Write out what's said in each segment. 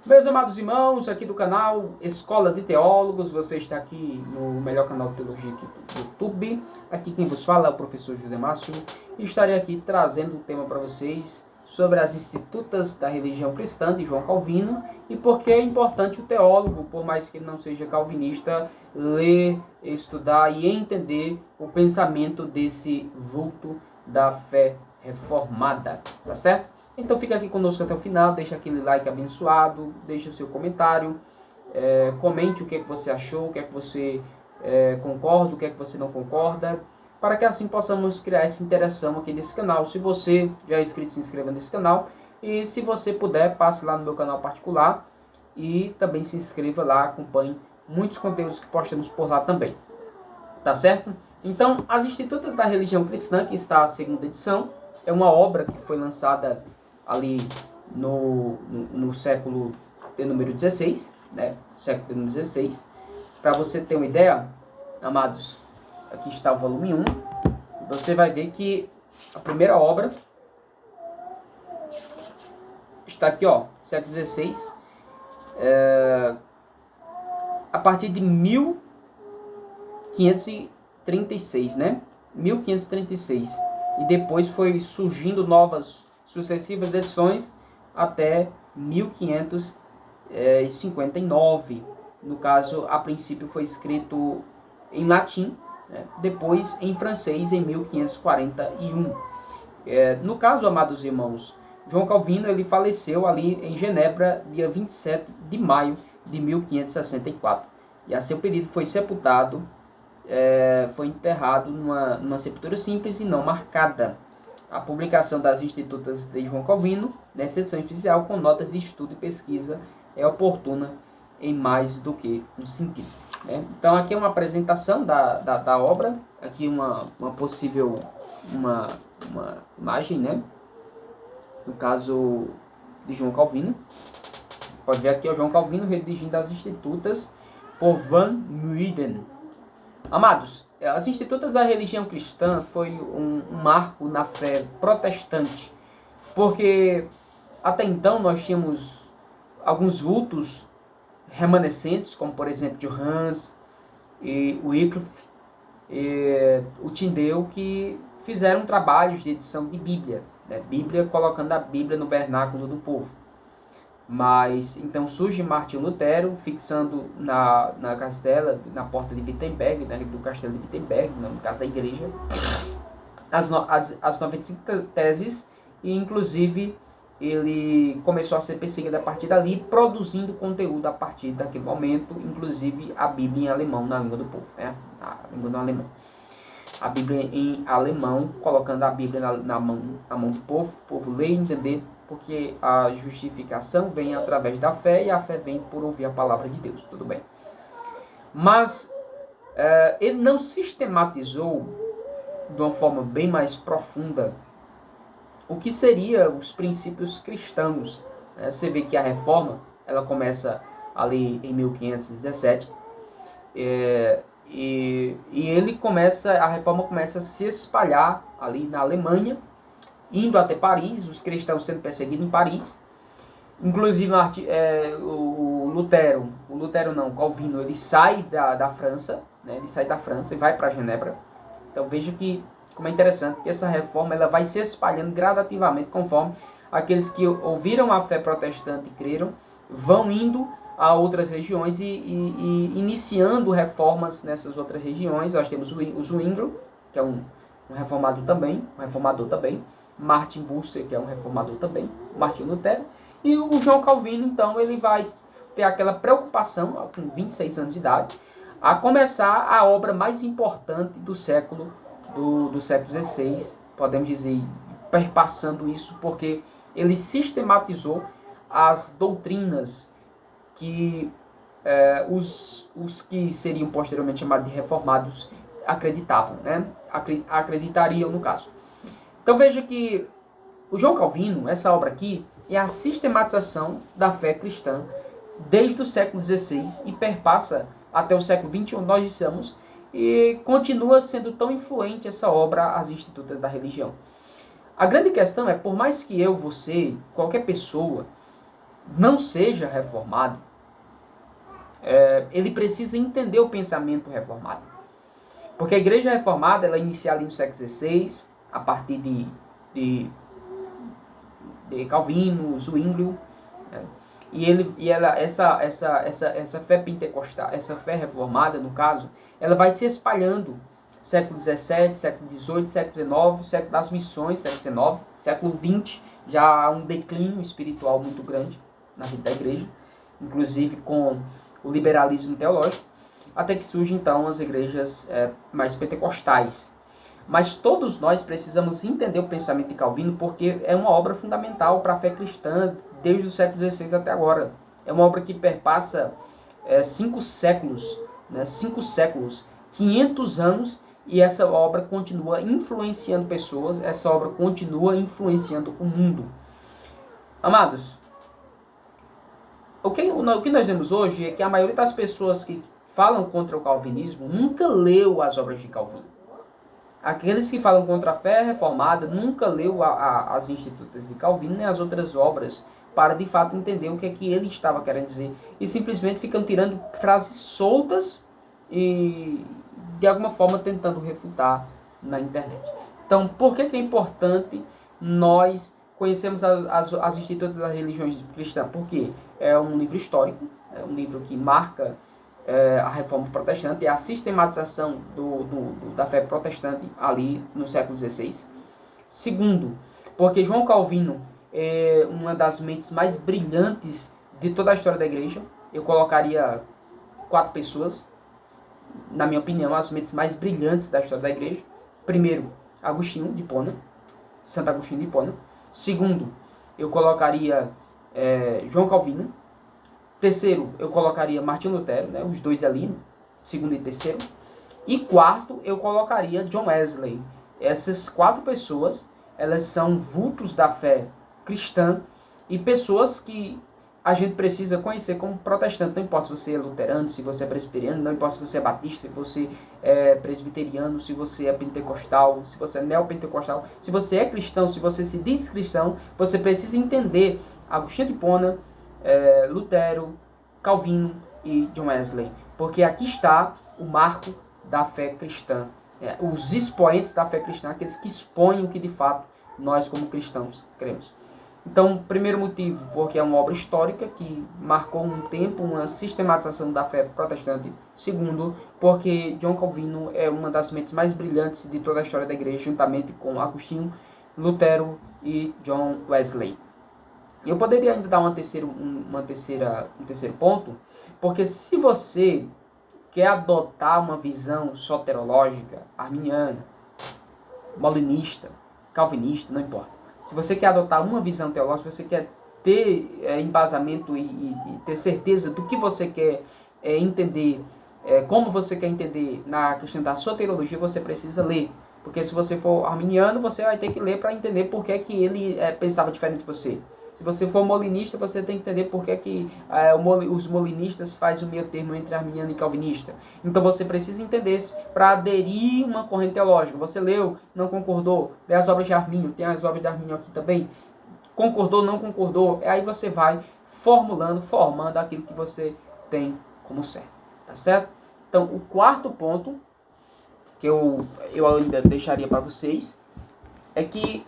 Meus amados irmãos, aqui do canal Escola de Teólogos, você está aqui no melhor canal de teologia aqui do YouTube. Aqui quem vos fala é o professor José Márcio e estarei aqui trazendo um tema para vocês sobre as institutas da religião cristã de João Calvino e por que é importante o teólogo, por mais que ele não seja calvinista, ler, estudar e entender o pensamento desse vulto da fé reformada, tá certo? Então fica aqui conosco até o final, deixa aquele like abençoado, deixa o seu comentário, comente o que é que você achou, o que é que você concorda, o que é que você não concorda, para que assim possamos criar essa interação aqui nesse canal. Se você já é inscrito, se inscreva nesse canal, e se você puder, passe lá no meu canal particular e também se inscreva lá, acompanhe muitos conteúdos que postamos por lá também, tá certo? Então, As Institutas da Religião Cristã, que está a segunda edição, é uma obra que foi lançada ali no século de número 16, né? Século de número 16. Para você ter uma ideia, amados, aqui está o volume 1. Você vai ver que a primeira obra está aqui, ó, século 16, a partir de 1536, né? 1536. E depois foi surgindo novas sucessivas edições até 1559. No caso, a princípio foi escrito em latim, né? Depois em francês em 1541. No caso, amados irmãos, João Calvino ele faleceu ali em Genebra, dia 27 de maio de 1564. E a seu pedido foi sepultado, foi enterrado numa sepultura simples e não marcada. A publicação das Institutas de João Calvino, nessa edição especial, com notas de estudo e pesquisa, é oportuna em mais do que um sentido, né? Então, aqui é uma apresentação da obra, aqui uma possível uma imagem, né? No caso de João Calvino. Pode ver aqui o João Calvino redigindo as Institutas por Van Muyden. Amados, as Institutas da Religião Cristã foi um marco na fé protestante, porque até então nós tínhamos alguns vultos remanescentes, como por exemplo Johans e Wycliffe e o Tyndale, que fizeram trabalhos de edição de Bíblia, né? Bíblia colocando a Bíblia no vernáculo do povo. Mas então surge Martinho Lutero fixando na castela, na porta de Wittenberg, né, do castelo de Wittenberg, no caso da igreja, as 95 teses, e inclusive ele começou a ser perseguido a partir dali, produzindo conteúdo a partir daquele momento, inclusive a Bíblia em alemão, na língua do povo, né? A língua do alemão. A Bíblia em alemão, colocando a Bíblia na mão do povo, o povo ler e entender, porque a justificação vem através da fé e a fé vem por ouvir a palavra de Deus, tudo bem. Mas ele não sistematizou de uma forma bem mais profunda o que seriam os princípios cristãos. Você vê que a reforma ela começa ali em 1517, e a reforma começa a se espalhar ali na Alemanha, indo até Paris, os cristãos sendo perseguidos em Paris. Inclusive Calvino, ele sai da França, né? Ele sai da França e vai para Genebra. Então veja que como é interessante que essa reforma ela vai se espalhando gradativamente conforme aqueles que ouviram a fé protestante e creram vão indo a outras regiões e iniciando reformas nessas outras regiões. Nós temos o Zwinglio, que é um reformador também, Martin Bucer, que é um reformador também, Martinho Lutero, e o João Calvino, então, ele vai ter aquela preocupação, com 26 anos de idade, a começar a obra mais importante do século XVI, podemos dizer, perpassando isso, porque ele sistematizou as doutrinas que os que seriam posteriormente chamados de reformados acreditavam, né? Acreditariam no caso. Então veja que o João Calvino, essa obra aqui, é a sistematização da fé cristã desde o século XVI e perpassa até o século XXI, nós estamos, e continua sendo tão influente essa obra, As Institutas da Religião. A grande questão é, por mais que eu, você, qualquer pessoa, não seja reformado, ele precisa entender o pensamento reformado. Porque a igreja reformada, ela inicia ali no século XVI, a partir de Calvino, Zwinglio, né? Essa fé pentecostal, essa fé reformada, no caso, ela vai se espalhando século XVII, século XVIII, século XIX, século das missões, século XIX, século XX, já há um declínio espiritual muito grande na vida da igreja, inclusive com o liberalismo teológico, até que surgem então as igrejas mais pentecostais. Mas todos nós precisamos entender o pensamento de Calvino, porque é uma obra fundamental para a fé cristã desde o século XVI até agora. É uma obra que perpassa 5 séculos, né? 5 séculos, 500 anos, e essa obra continua influenciando pessoas, essa obra continua influenciando o mundo. Amados, o que nós vemos hoje é que a maioria das pessoas que falam contra o calvinismo nunca leu as obras de Calvino. Aqueles que falam contra a fé reformada nunca leu as Institutas de Calvino nem as outras obras para de fato entender o que é que ele estava querendo dizer, e simplesmente ficam tirando frases soltas e de alguma forma tentando refutar na internet. Então, por que é importante nós conhecermos as Institutas das religiões cristãs? Porque é um livro histórico, é um livro que marca a reforma protestante e a sistematização da fé protestante ali no século XVI. Segundo, porque João Calvino é uma das mentes mais brilhantes de toda a história da igreja. Eu colocaria 4 pessoas, na minha opinião, as mentes mais brilhantes da história da igreja. Primeiro, Agostinho de Hipona, Santo Agostinho de Hipona. Segundo, eu colocaria João Calvino. Terceiro, eu colocaria Martinho Lutero, né, os dois ali, segundo e terceiro. E quarto, eu colocaria John Wesley. Essas 4 pessoas, elas são vultos da fé cristã e pessoas que a gente precisa conhecer como protestante. Não importa se você é luterano, se você é presbiteriano, não importa se você é batista, se você é presbiteriano, se você é pentecostal, se você é neopentecostal, se você é cristão, se você se diz cristão, você precisa entender Agostinho de Hipona, Lutero, Calvino e John Wesley, porque aqui está o marco da fé cristã, os expoentes da fé cristã, aqueles que expõem o que de fato nós como cristãos cremos. Então, primeiro motivo, porque é uma obra histórica que marcou um tempo, uma sistematização da fé protestante. Segundo, porque John Calvino é uma das mentes mais brilhantes de toda a história da igreja, juntamente com Agostinho, Lutero e John Wesley. Eu poderia ainda dar um terceiro ponto, porque se você quer adotar uma visão soterológica, arminiana, molinista, calvinista, não importa. Se você quer adotar uma visão teológica, você quer ter embasamento e ter certeza do que você quer entender, como você quer entender na questão da soteriologia, você precisa ler. Porque se você for arminiano, você vai ter que ler para entender por que ele pensava diferente de você. Se você for molinista, você tem que entender por que os molinistas fazem o meio termo entre arminiano e calvinista. Então você precisa entender para aderir uma corrente teológica. Você leu, não concordou, lê as obras de Arminio, tem as obras de Arminio aqui também. Concordou, não concordou, aí você vai formando aquilo que você tem como certo. Tá certo? Então o quarto ponto que eu ainda deixaria para vocês é que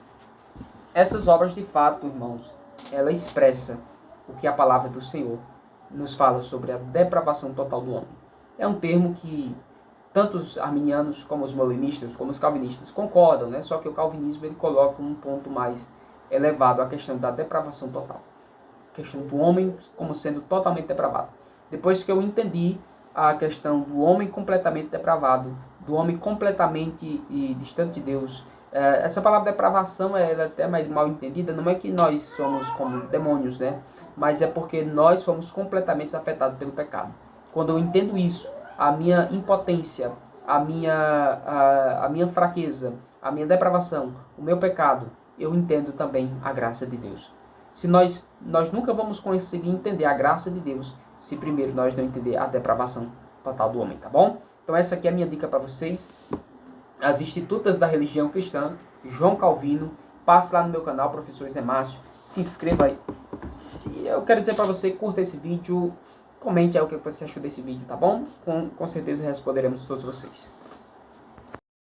essas obras de fato, irmãos, ela expressa o que a palavra do Senhor nos fala sobre a depravação total do homem. É um termo que tanto os arminianos como os molinistas, como os calvinistas concordam, né? Só que o calvinismo ele coloca um ponto mais elevado a questão da depravação total. A questão do homem como sendo totalmente depravado. Depois que eu entendi a questão do homem completamente depravado, do homem completamente distante de Deus, essa palavra depravação é até mais mal entendida, não é que nós somos como demônios, né? Mas é porque nós somos completamente afetados pelo pecado. Quando eu entendo isso, a minha impotência, a minha fraqueza, a minha depravação, o meu pecado, eu entendo também a graça de Deus. Se nós nunca vamos conseguir entender a graça de Deus se primeiro nós não entender a depravação total do homem, tá bom? Então essa aqui é a minha dica para vocês. As Institutas da Religião Cristã, João Calvino. Passe lá no meu canal, Professor Zé Márcio. Se inscreva aí. E eu quero dizer para você, curta esse vídeo, comente aí o que você achou desse vídeo, tá bom? Com certeza responderemos todos vocês.